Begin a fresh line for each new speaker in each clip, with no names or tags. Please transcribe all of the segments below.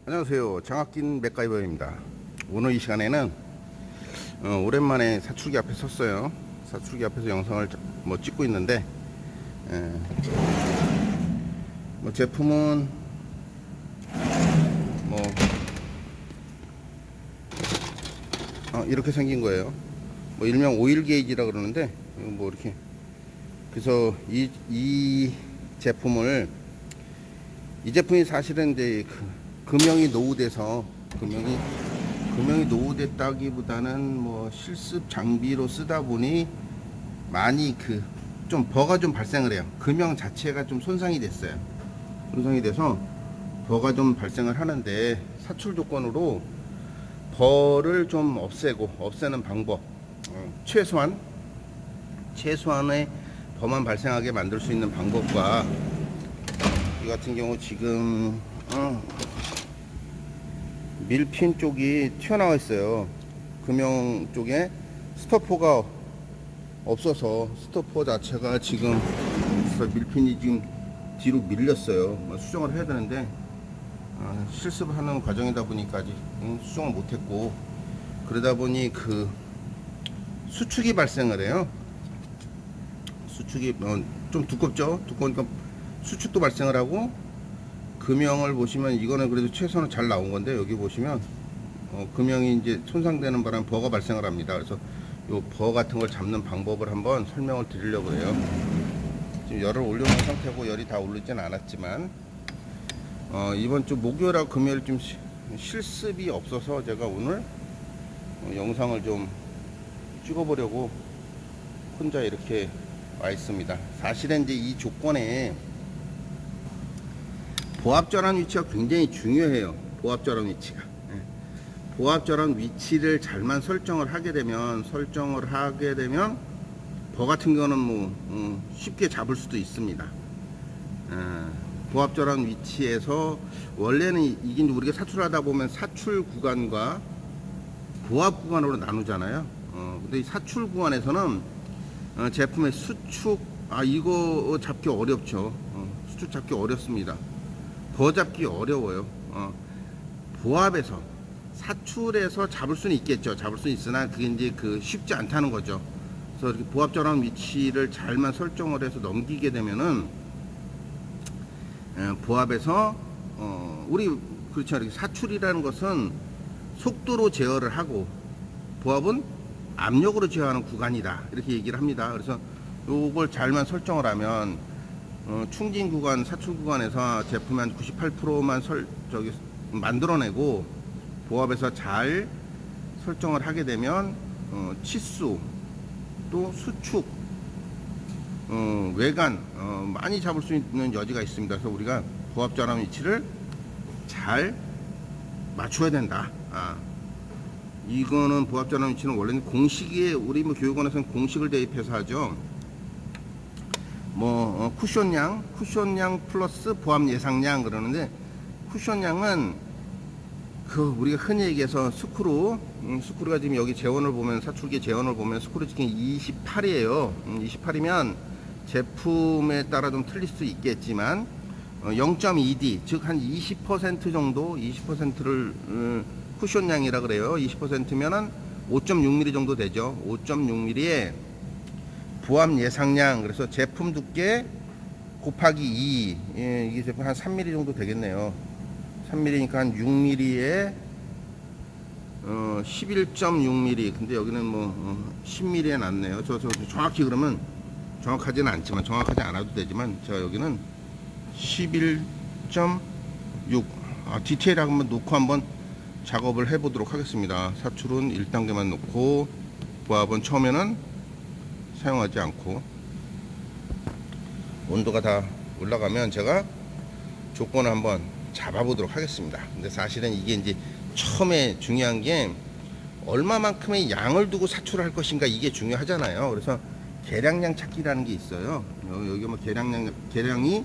안녕하세요. 장학긴 맥가이버입니다. 오늘 이 시간에는 오랜만에 사출기 앞에 섰어요. 사출기 앞에서 영상을 찍고 있는데 에, 제품은 이렇게 생긴 거예요. 일명 오일 게이지라 그러는데 이렇게 그래서 이 제품을 이 제품이 사실은 이제 금형이 노후돼서 금형이 노후됐다기보다는 실습 장비로 쓰다 보니 많이 좀 버가 좀 발생을 해요. 금형 자체가 좀 손상이 됐어요. 손상이 돼서 버가 좀 발생을 하는데 사출 조건으로 버를 좀 없애는 방법, 최소한의 버만 발생하게 만들 수 있는 방법과 이 같은 경우 지금 밀핀 쪽이 튀어나와 있어요. 금형 쪽에 스토퍼가 없어서 스토퍼 자체가 지금 밀핀이 지금 뒤로 밀렸어요. 수정을 해야 되는데 실습하는 과정이다 보니까 아직 수정을 못했고, 그러다 보니 수축이 발생을 해요. 수축이 좀 두껍죠. 두꺼우니까 수축도 발생을 하고, 금형을 보시면 이거는 그래도 최소한 잘 나온 건데, 여기 보시면 금형이 이제 손상되는 바람에 버가 발생을 합니다. 그래서 요 버 같은 걸 잡는 방법을 한번 설명을 드리려고 해요. 지금 열을 올려놓은 상태고 열이 다 오르진 않았지만 이번 주 목요일하고 금요일 좀 실습이 없어서 제가 오늘 영상을 좀 찍어보려고 혼자 이렇게 와 있습니다. 사실은 이제 이 조건에 보합전환 위치가 굉장히 중요해요. 보합전환 위치가. 보합전환 위치를 잘만 설정을 하게 되면 버 같은 경우는 쉽게 잡을 수도 있습니다. 보합전환 위치에서 원래는 이게 우리가 사출하다 보면 사출 구간과 보합 구간으로 나누잖아요. 근데 이 사출 구간에서는 제품의 수축, 이거 잡기 어렵죠. 수축 잡기 어렵습니다. 버 잡기 어려워요. 보합에서 사출에서 잡을 수는 있겠죠. 잡을 수는 있으나 그게 이제 쉽지 않다는 거죠. 그래서 이렇게 보합 전환 위치를 잘만 설정을 해서 넘기게 되면은 보합에서 우리 그렇죠. 이렇게 사출이라는 것은 속도로 제어를 하고 보합은 압력으로 제어하는 구간이다, 이렇게 얘기를 합니다. 그래서 요걸 잘만 설정을 하면 충진 구간, 사출 구간에서 제품이 한 98%만 만들어내고, 보합에서 잘 설정을 하게 되면 치수 또 수축, 외관 많이 잡을 수 있는 여지가 있습니다. 그래서 우리가 보합 전환 위치를 잘 맞춰야 된다. 이거는 보합 전환 위치는 원래는 공식에 우리 교육원에서는 공식을 대입해서 하죠. 쿠션량 플러스 보합 예상량 그러는데, 쿠션량은 우리가 흔히 얘기해서 스크루가 지금 여기 재원을 보면, 사출기 재원을 보면 스크루 지금 28이에요. 28이면 제품에 따라 좀 틀릴 수 있겠지만 0.2D, 즉 한 20% 정도, 20%를 쿠션량이라 그래요. 20%면은 5.6mm 정도 되죠. 5.6mm에 보합 예상량, 그래서 제품 두께 곱하기 2, 이게 제품 한 3mm 정도 되겠네요. 3mm니까 한 6mm에 11.6mm. 근데 여기는 10mm에 놨네요. 저 정확히 그러면 정확하지는 않지만, 정확하지 않아도 되지만, 여기는 11.6. 디테일 한번 놓고 한번 작업을 해 보도록 하겠습니다. 사출은 1단계만 놓고, 보합은 처음에는 사용하지 않고, 온도가 다 올라가면 제가 조건을 한번 잡아보도록 하겠습니다. 근데 사실은 이게 이제 처음에 중요한 게 얼마만큼의 양을 두고 사출을 할 것인가, 이게 중요하잖아요. 그래서 계량량 찾기라는 게 있어요. 여기 계량이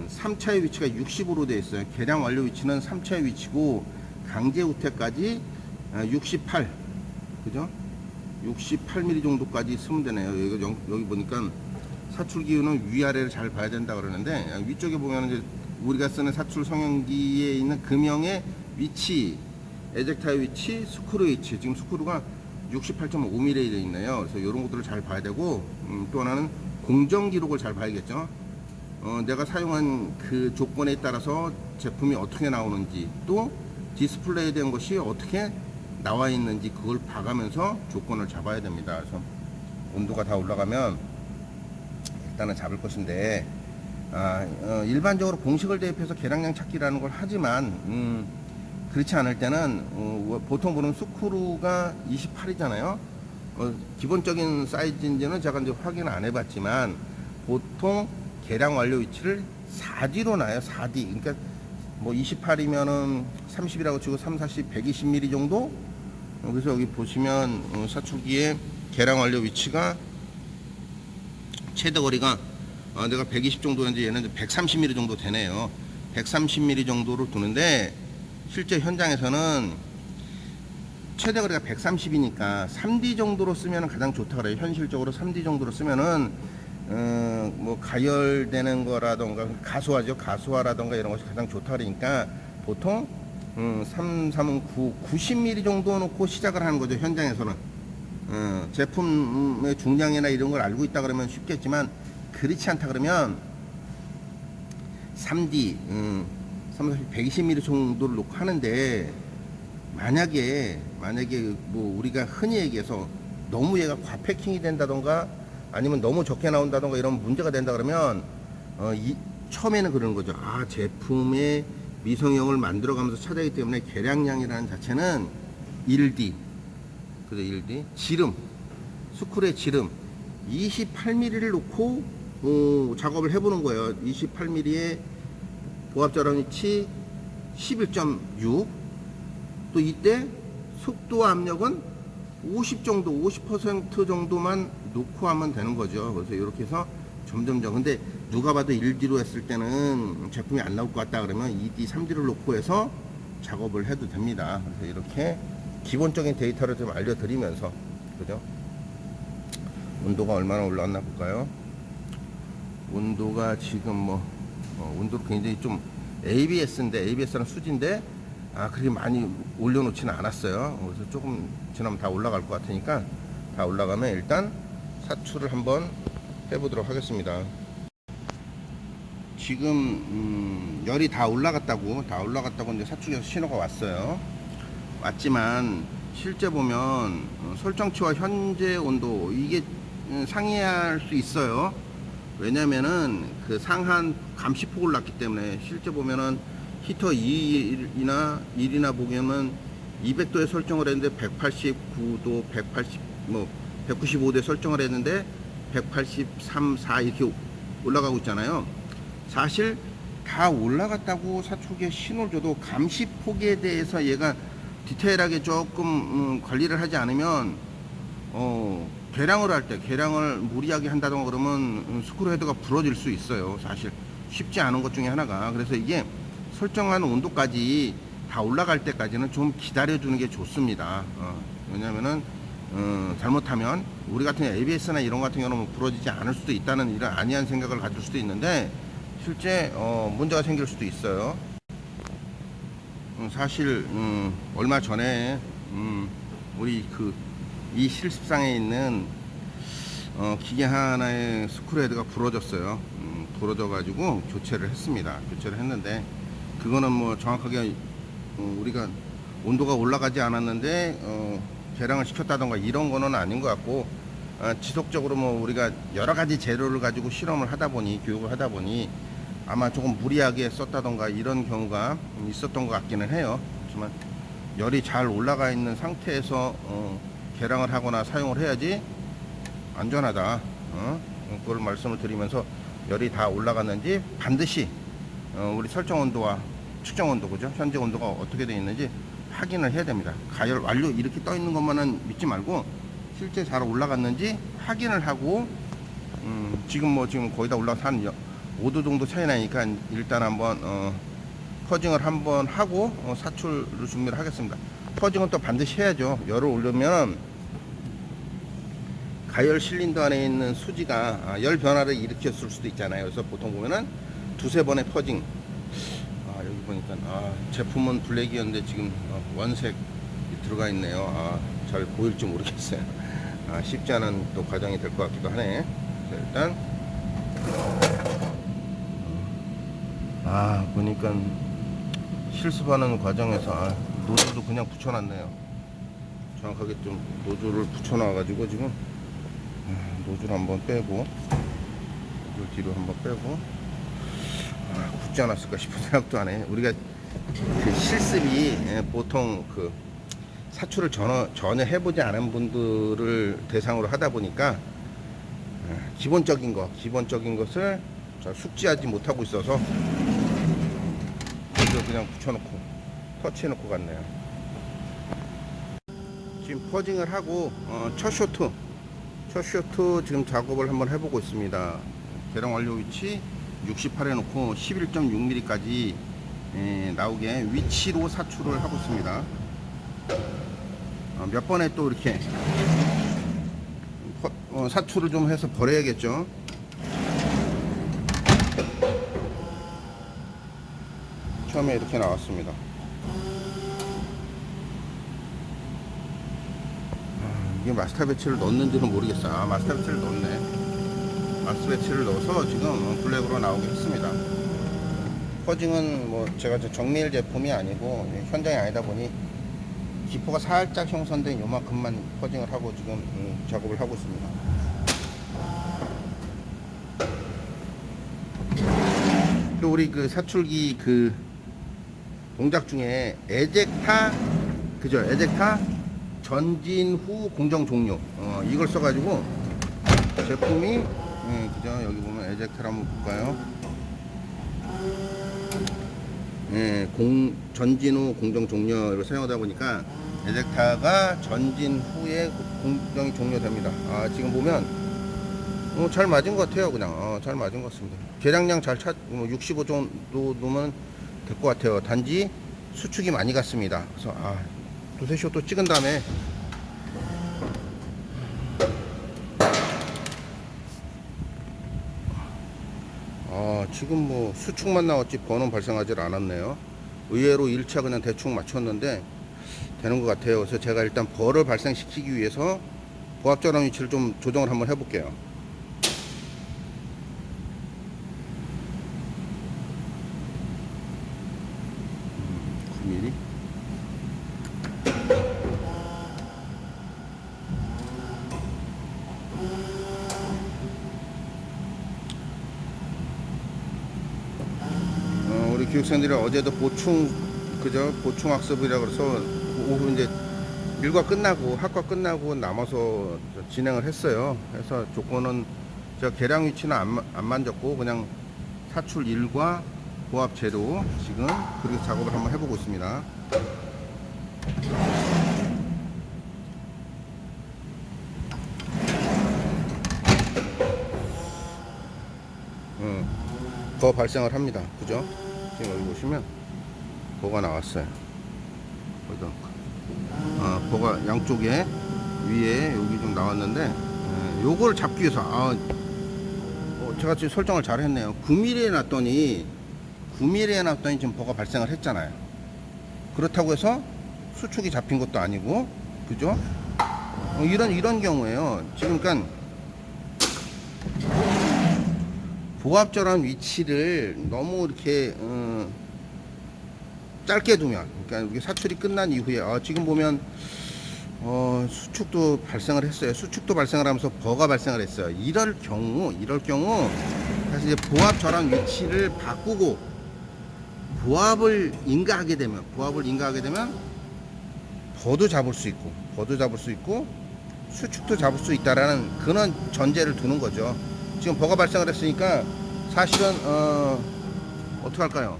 3차의 위치가 60으로 되어 있어요. 계량 완료 위치는 3차의 위치고, 강제 우태까지 68, 그죠? 68mm 정도까지 쓰면 되네요. 여기 보니까 사출 기호는 위아래를 잘 봐야 된다 그러는데, 위쪽에 보면 이제 우리가 쓰는 사출 성형기에 있는 금형의 위치, 에젝타의 위치, 스크루 위치. 지금 스크루가 68.5mm에 되어 있네요. 그래서 이런 것들을 잘 봐야 되고, 또 하나는 공정 기록을 잘 봐야겠죠. 내가 사용한 그 조건에 따라서 제품이 어떻게 나오는지, 또 디스플레이에 대한 것이 어떻게 나와 있는지 그걸 봐가면서 조건을 잡아야 됩니다. 그래서 온도가 다 올라가면 일단은 잡을 것인데, 일반적으로 공식을 대입해서 계량량 찾기라는 걸 하지만 그렇지 않을 때는 보통 보는 스크루가 28이잖아요. 기본적인 사이즈인지는 제가 이제 확인 안 해봤지만 보통 계량 완료 위치를 4D로 놔요. 4D. 그러니까 뭐 28이면은 30이라고 치고 3, 40, 120mm 정도. 그래서 여기 보시면 사출기의 계량 완료 위치가 최대 거리가 내가 120 정도였는데 얘는 130mm 정도 되네요. 130mm 정도로 두는데 실제 현장에서는 최대 거리가 130이니까 3D 정도로 쓰면 가장 좋다 그래요. 현실적으로 3D 정도로 쓰면은 뭐 가열되는 거라던가 가수화죠. 가수화라던가 이런 것이 가장 좋다 그러니까 보통 3, 3은 9, 90mm 정도 놓고 시작을 하는 거죠. 현장에서는 제품의 중량이나 이런 걸 알고 있다 그러면 쉽겠지만 그렇지 않다 그러면 3D 120mm 정도를 놓고 하는데 만약에 뭐 우리가 흔히 얘기해서 너무 얘가 과패킹이 된다던가 아니면 너무 적게 나온다던가 이런 문제가 된다 그러면 처음에는 그러는 거죠. 제품의 미성형을 만들어가면서 찾아기 때문에 계량량이라는 자체는 1D 그죠. 1D 지름 스크루의 지름 28mm를 놓고 작업을 해보는 거예요. 28mm의 보합자랑 위치 11.6 또 이때 속도와 압력은 50 정도 50% 정도만 놓고 하면 되는 거죠. 그래서 이렇게 해서 점점점 근데 누가 봐도 1D로 했을 때는 제품이 안 나올 것 같다 그러면 2D 3D를 놓고 해서 작업을 해도 됩니다. 그래서 이렇게 기본적인 데이터를 좀 알려드리면서 그죠. 온도가 얼마나 올라왔나 볼까요. 온도가 지금 뭐 온도를 굉장히 좀 ABS는 수지인데 그렇게 많이 올려놓지는 않았어요. 그래서 조금 지나면 다 올라갈 것 같으니까 다 올라가면 일단 사출을 한번 해보도록 하겠습니다. 지금 열이 다 올라갔다고 이제 사출에서 신호가 왔지만 실제 보면 설정치와 현재 온도 이게 상이할 수 있어요. 왜냐면은 그 상한 감시폭을 놨기 때문에 실제 보면은 히터 1이나 보면은 200도에 설정을 했는데 189도 195도에 설정을 했는데 183, 4 이렇게 올라가고 있잖아요. 사실 다 올라갔다고 사출기에 신호를 줘도 감시폭에 대해서 얘가 디테일하게 조금 관리를 하지 않으면 계량을 무리하게 한다던가 그러면 스크루 헤드가 부러질 수 있어요. 사실 쉽지 않은 것 중에 하나가. 그래서 이게 설정한 온도까지 다 올라갈 때까지는 좀 기다려주는 게 좋습니다. 왜냐면은 잘못하면 우리 같은 ABS나 이런 같은 경우는 부러지지 않을 수도 있다는 이런 안이한 생각을 가질 수도 있는데 실제 문제가 생길 수도 있어요. 사실 얼마 전에 우리 이 실습상에 있는 기계 하나의 스크루 헤드가 부러졌어요. 부러져 가지고 교체를 했습니다. 교체를 했는데 그거는 뭐 정확하게 우리가 온도가 올라가지 않았는데 계량을 시켰다던가 이런 거는 아닌 것 같고 지속적으로 뭐 우리가 여러 가지 재료를 가지고 실험을 하다 보니 교육을 하다 보니 아마 조금 무리하게 썼다던가 이런 경우가 있었던 것 같기는 해요. 하지만 열이 잘 올라가 있는 상태에서 계량을 하거나 사용을 해야지 안전하다. 그걸 말씀을 드리면서 열이 다 올라갔는지 반드시 우리 설정 온도와 측정 온도 그죠? 현재 온도가 어떻게 되어 있는지 확인을 해야 됩니다. 가열 완료 이렇게 떠 있는 것만은 믿지 말고 실제 잘 올라갔는지 확인을 하고 지금 거의 다 올라가서 한 5도 정도 차이 나니까 일단 한번 퍼징을 한번 하고 사출을 준비를 하겠습니다. 퍼징은 또 반드시 해야죠. 열을 올리면 가열 실린더 안에 있는 수지가 열 변화를 일으켰을 수도 있잖아요. 그래서 보통 보면은 두세 번의 퍼징 여기 보니까 제품은 블랙이었는데 지금 원색이 들어가 있네요. 잘 보일지 모르겠어요. 쉽지 않은 또 과정이 될 것 같기도 하네. 자, 일단 보니까 실습하는 과정에서 노즐도 그냥 붙여놨네요. 정확하게 좀 노즐을 붙여놔가지고 지금 노즐 한번 빼고 노즐 뒤로 한번 빼고 굳지 않았을까 싶은 생각도 하네. 우리가 그 실습이 보통 그 사출을 전혀 해보지 않은 분들을 대상으로 하다 보니까 기본적인 것을 잘 숙지하지 못하고 있어서 이걸 그냥 붙여놓고 터치해놓고 갔네요. 지금 퍼징을 하고 첫 쇼트 지금 작업을 한번 해보고 있습니다. 계량 완료 위치 68 해놓고 11.6mm까지 나오게 위치로 사출을 하고 있습니다. 몇 번에 또 이렇게 사출을 좀 해서 버려야겠죠. 처음에 이렇게 나왔습니다. 이게 마스터 배치를 넣었는지는 모르겠어요. 마스터 배치를 넣었네. 마스터 배치를 넣어서 지금 블랙으로 나오게 했습니다. 퍼징은 뭐 제가 정밀 제품이 아니고 현장이 아니다 보니 기포가 살짝 형성된 요만큼만 퍼징을 하고 지금 작업을 하고 있습니다. 또 우리 그 사출기 그 동작 중에 에젝타 전진 후 공정 종료 이걸 써가지고 제품이 그죠. 여기 보면 에젝타를 한번 볼까요. 전진 후 공정 종료를 사용하다 보니까 에젝타가 전진 후에 공정이 종료됩니다. 지금 보면 잘 맞은 것 같아요. 그냥 잘 맞은 것 같습니다. 계량량 잘 65 정도 놓으면 될 것 같아요. 단지 수축이 많이 갔습니다. 그래서 두세 쇼 또 찍은 다음에 지금 뭐 수축만 나왔지 번은 발생하지 않았네요. 의외로 1차 그냥 대충 맞췄는데 되는 것 같아요. 그래서 제가 일단 벌을 발생시키기 위해서 보합전환 위치를 좀 조정을 한번 해볼게요. 9mm. 우리 교육생들이 어제도 보충 학습이라 그래서 오후 이제 학과 끝나고 남아서 진행을 했어요. 그래서 조건은 제가 계량 위치는 안 만졌고 그냥 사출 1과 보합 재료 지금 그렇게 작업을 한번 해보고 있습니다. 더 발생을 합니다. 그죠? 지금 여기 보시면 보가 나왔어요. 보가 양쪽에 위에 여기 좀 나왔는데 요걸 잡기 위해서 제가 지금 설정을 잘 했네요. 9mm에 놨더니 지금 보가 발생을 했잖아요. 그렇다고 해서 수축이 잡힌 것도 아니고 그죠? 이런 경우에요. 지금 그러니까 보합절한 위치를 너무 이렇게 짧게 두면, 그러니까 이게 사출이 끝난 이후에 지금 보면 수축도 발생을 했어요. 수축도 발생을 하면서 버가 발생을 했어요. 이럴 경우 사실 이제 보합 절한 위치를 바꾸고 보합을 인가하게 되면 버도 잡을 수 있고 수축도 잡을 수 있다라는 그런 전제를 두는 거죠. 지금 버가 발생을 했으니까 사실은 어떻게 할까요?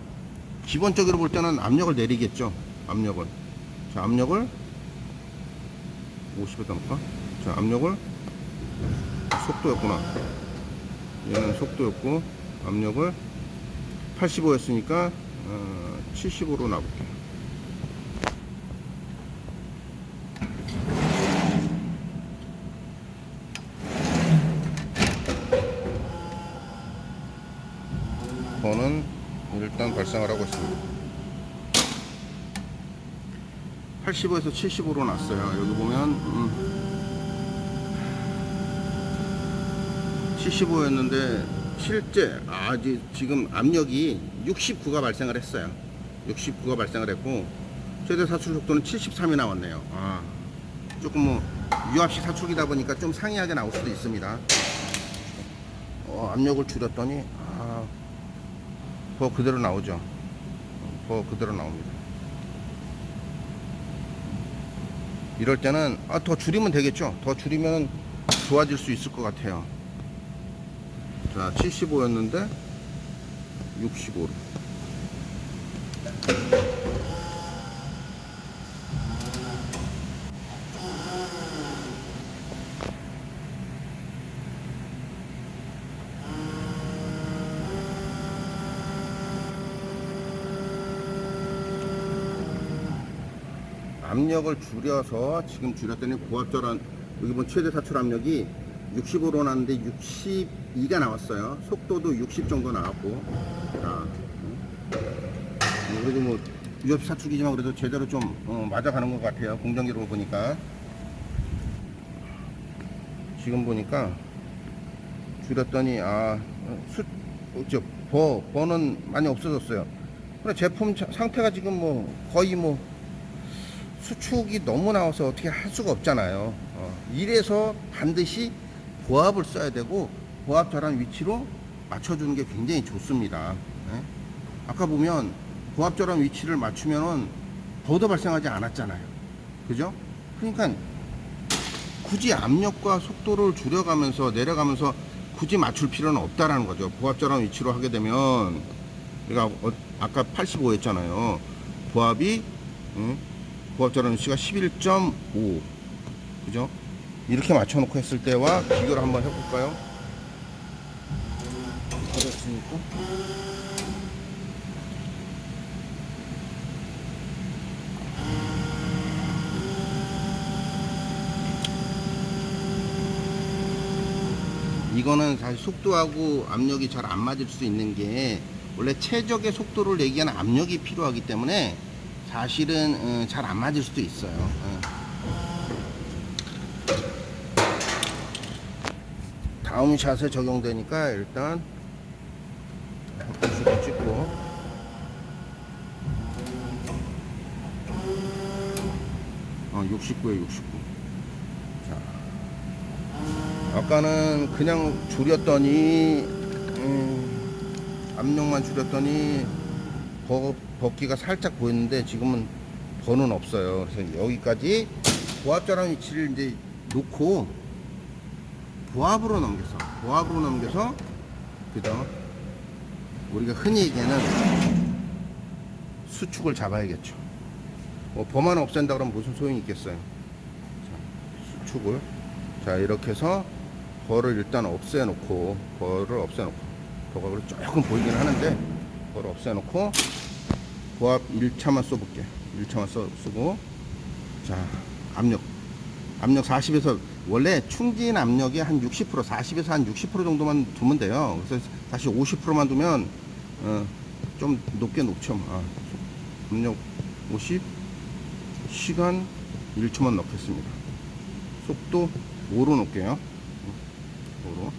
기본적으로 볼 때는 압력을 내리겠죠. 자, 압력을 50에다 놓을까? 자, 압력을 속도였구나. 얘는 속도였고 압력을 85였으니까 75로 놔볼게요. 버는 일단 발생을 하고 있습니다. 85에서 75로 났어요. 여기 보면 75였는데 실제 지금 압력이 69가 발생을 했어요. 69가 발생을 했고 최대 사출 속도는 73이 나왔네요. 조금 뭐 유압식 사출기다 보니까 좀 상이하게 나올 수도 있습니다. 압력을 줄였더니 버 그대로 나오죠. 버 그대로 나옵니다. 이럴 때는 더 줄이면 되겠죠. 더 줄이면 좋아질 수 있을 것 같아요. 자, 75였는데 65로. 압력을 줄여서 지금 줄였더니 고압절한 여기 보면 최대 사출 압력이 65로 나왔는데 62가 나왔어요. 속도도 60 정도 나왔고. 자, 그래도 뭐 유압 사출기지만 그래도 제대로 좀 맞아가는 것 같아요. 공정기로 보니까 지금 보니까 줄였더니 버는 많이 없어졌어요. 그래 제품 상태가 지금 뭐 거의 뭐 수축이 너무 나와서 어떻게 할 수가 없잖아요. 이래서 반드시 보압을 써야 되고 보압 잘한 위치로 맞춰주는 게 굉장히 좋습니다. 네? 아까 보면 보압 잘한 위치를 맞추면은 버도 발생하지 않았잖아요. 그죠? 그러니까 굳이 압력과 속도를 줄여가면서 내려가면서 굳이 맞출 필요는 없다라는 거죠. 보압 잘한 위치로 하게 되면 그러니까 아까 85였잖아요. 보압이 보압절한 위치가 11.5 그죠? 이렇게 맞춰놓고 했을 때와 비교를 한번 해볼까요? 그렇습니까? 이거는 사실 속도하고 압력이 잘 안 맞을 수 있는 게 원래 최적의 속도를 내기 위한 압력이 필요하기 때문에 사실은 잘 안 맞을 수도 있어요. 다음 샷에 적용되니까 일단 헛구슬을 찍고 어, 69에 69. 자, 아까는 그냥 줄였더니 압력만 줄였더니 벗기가 살짝 보였는데 지금은 버는 없어요. 그래서 여기까지 보압자랑 위치를 이제 놓고 보압으로 넘겨서 그죠? 우리가 흔히 얘기하는 수축을 잡아야겠죠. 뭐 버만 없앤다 그러면 무슨 소용이 있겠어요. 자, 수축을 자 이렇게 해서 버를 일단 없애놓고 버가 그래 조금 보이긴 하는데 버를 없애놓고 보압 1차만 써볼게. 1차만 쓰고 자 압력 40에서 원래 충진 압력이 한 60% 40에서 한 60% 정도만 두면 돼요. 그래서 다시 50%만 두면 좀 높게 놓죠. 압력 50 시간 1초만 넣겠습니다. 속도 5로 놓을게요. 5로.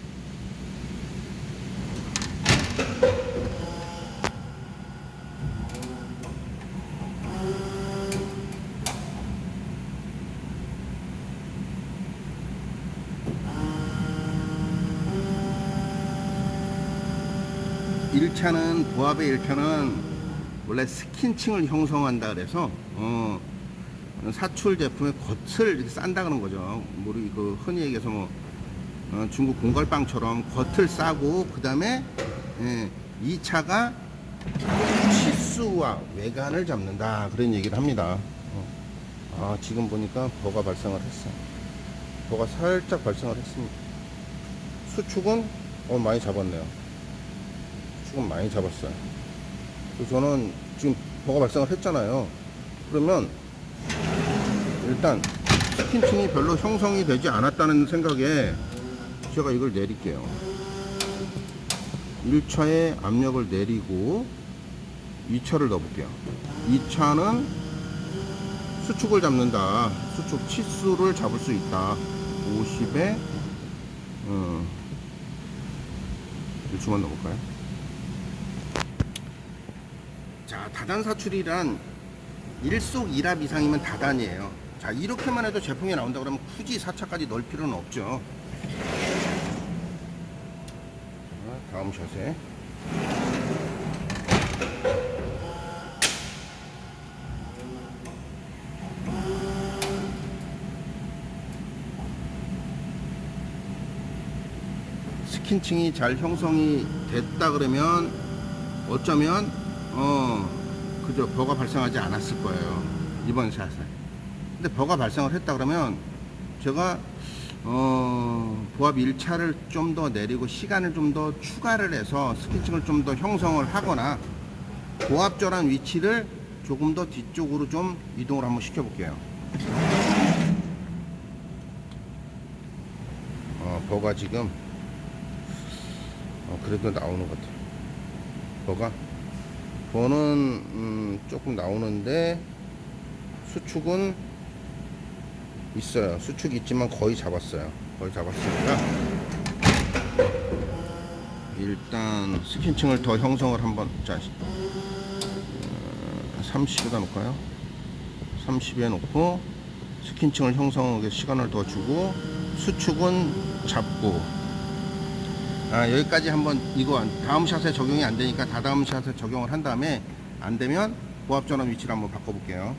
보압의 1차는 원래 스킨층을 형성한다 그래서 사출 제품의 겉을 이렇게 싼다 그런 거죠. 우리 그 흔히 얘기해서 뭐 중국 공갈빵처럼 겉을 싸고 그 다음에 2차가 치수와 외관을 잡는다 그런 얘기를 합니다. 지금 보니까 버가 발생을 했어요. 버가 살짝 발생을 했습니다. 수축은 많이 잡았네요. 수축은 많이 잡았어요. 그래서 저는 지금 버가 발생을 했잖아요. 그러면 일단 스킨층이 별로 형성이 되지 않았다는 생각에 제가 이걸 내릴게요. 1차에 압력을 내리고 2차를 넣어볼게요. 2차는 수축을 잡는다. 수축 치수를 잡을 수 있다. 50에 1초만 넣어볼까요? 자, 다단 사출이란 1속 2합 이상이면 다단이에요. 자, 이렇게만 해도 제품이 나온다 그러면 굳이 4차까지 넣을 필요는 없죠. 자, 다음 샷에 스킨층이 잘 형성이 됐다 그러면 어쩌면 그죠, 버가 발생하지 않았을 거예요, 이번 샷에. 근데 버가 발생을 했다 그러면 제가 보합 1차를 좀 더 내리고 시간을 좀 더 추가를 해서 스킨층을 좀 더 형성을 하거나 보합절한 위치를 조금 더 뒤쪽으로 좀 이동을 한번 시켜 볼게요. 버가 지금 그래도 나오는 것 같아요. 버는 조금 나오는데 수축은 있어요. 수축이 있지만 거의 잡았어요. 거의 잡았으니까 일단 스킨층을 더 형성을 한번, 자, 30에다 놓을까요? 30에 놓고 스킨층을 형성하게 시간을 더 주고 수축은 잡고, 여기까지 한번. 이거 다음 샷에 적용이 안 되니까 다다음 샷에 적용을 한 다음에 안 되면 보합 전환 위치를 한번 바꿔 볼게요.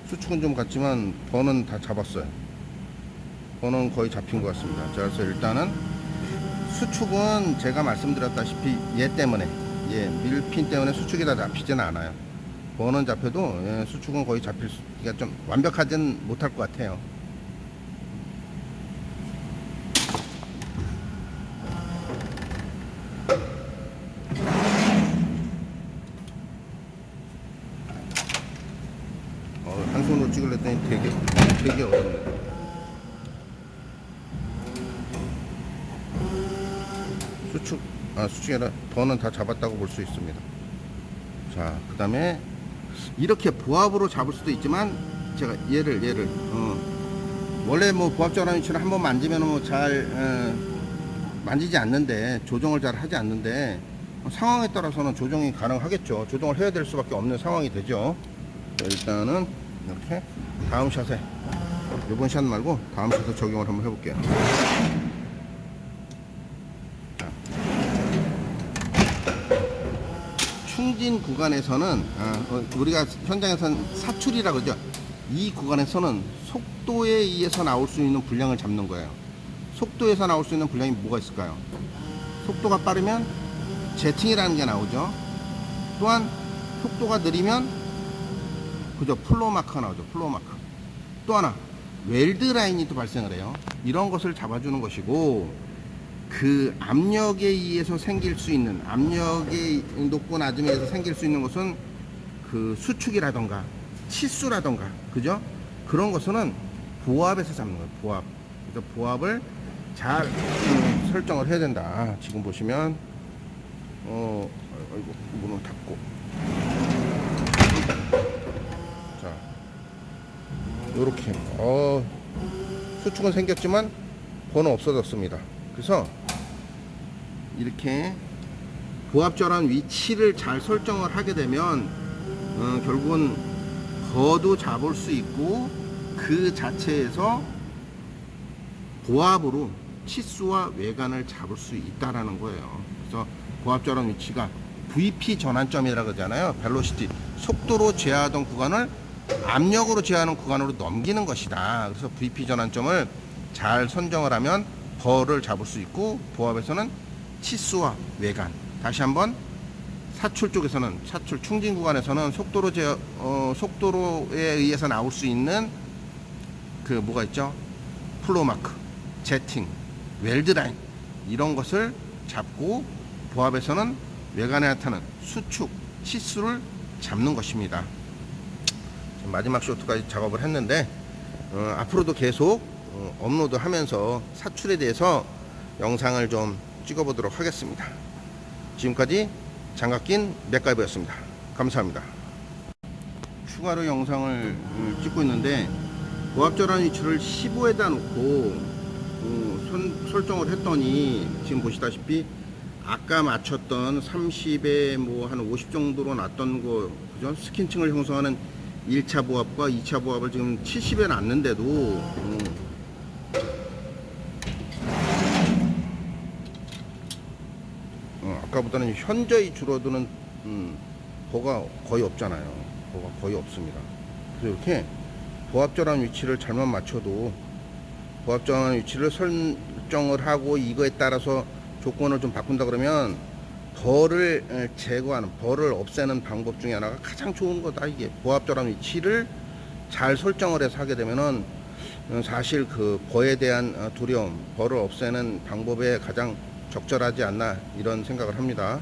수축은 좀 같지만 버는 다 잡았어요. 버는 거의 잡힌 것 같습니다. 자, 그래서 일단은 수축은 제가 말씀드렸다시피 얘 때문에, 밀핀 때문에 수축이 다 잡히지는 않아요. 버는 잡혀도 수축은 거의 잡히기가 좀 완벽하진 못할 것 같아요. 한 손으로 찍으려 했더니 되게 어렵네요. 수축이 아니라 버는 다 잡았다고 볼 수 있습니다. 자, 그 다음에 이렇게 보합으로 잡을 수도 있지만 제가 얘를 원래 뭐 보합 전환 위치를 한번 만지면 뭐 잘 만지지 않는데, 조정을 잘 하지 않는데, 상황에 따라서는 조정이 가능하겠죠. 조정을 해야 될 수밖에 없는 상황이 되죠. 자, 일단은 이렇게 다음 샷에, 이번 샷 말고 다음 샷에 적용을 한번 해볼게요. 자, 충진 구간에서는 우리가 현장에서는 사출이라 그러죠. 이 구간에서는 속도에 의해서 나올 수 있는 분량을 잡는 거예요. 속도에서 나올 수 있는 분량이 뭐가 있을까요? 속도가 빠르면 제팅이라는 게 나오죠. 또한 속도가 느리면 그죠, 플로우 마크가 나오죠. 플로우 마크. 또 하나 웰드 라인이 또 발생을 해요. 이런 것을 잡아주는 것이고, 그 압력에 의해서 생길 수 있는, 압력의 높고 낮음에 의해서 생길 수 있는 것은 그 수축이라던가 치수라던가, 그죠? 그런 것은 보합에서 잡는 거예요. 보합. 그래서 보합을 잘 설정을 해야 된다. 지금 보시면 아이고, 문을 닫고, 자, 요렇게 수축은 생겼지만 번은 없어졌습니다. 그래서 이렇게 보합절한 위치를 잘 설정을 하게 되면 결국은 버도 잡을 수 있고, 그 자체에서 보합으로 치수와 외관을 잡을 수 있다라는 거예요. 그래서 보합절한 위치가 VP 전환점이라고 그러잖아요. 벨로시티, 속도로 제어하던 구간을 압력으로 제어하는 구간으로 넘기는 것이다. 그래서 VP 전환점을 잘 선정을 하면 버를 잡을 수 있고, 보합에서는 치수와 외관. 다시 한번, 사출 쪽에서는, 사출 충진 구간에서는 속도로에 의해서 나올 수 있는 그 뭐가 있죠? 플로우 마크, 제팅, 웰드라인 이런 것을 잡고 보합에서는 외관에 나타나는 수축, 치수를 잡는 것입니다. 마지막 쇼트까지 작업을 했는데 앞으로도 계속 업로드하면서 사출에 대해서 영상을 좀 찍어보도록 하겠습니다. 지금까지 장갑 낀 맥가이버였습니다. 감사합니다. 추가로 영상을 찍고 있는데 보합절한 위치를 15에다 놓고 설정을 했더니 지금 보시다시피 아까 맞췄던 30에 뭐 한 50 정도로 놨던 거 그죠? 스킨층을 형성하는 1차 보합과 2차 보합을 지금 70에 놨는데도 아까보다는 현저히 줄어드는 버가 거의 없잖아요. 버가 거의 없습니다. 그래서 이렇게 보합절한 위치를 잘못 맞춰도 보합절한 위치를 설정을 하고 이거에 따라서 조건을 좀 바꾼다 그러면 벌을 제거하는, 벌을 없애는 방법 중에 하나가 가장 좋은 거다. 이게 보합절한 위치를 잘 설정을 해서 하게 되면은 사실 그 벌에 대한 두려움, 벌을 없애는 방법에 가장 적절하지 않나 이런 생각을 합니다.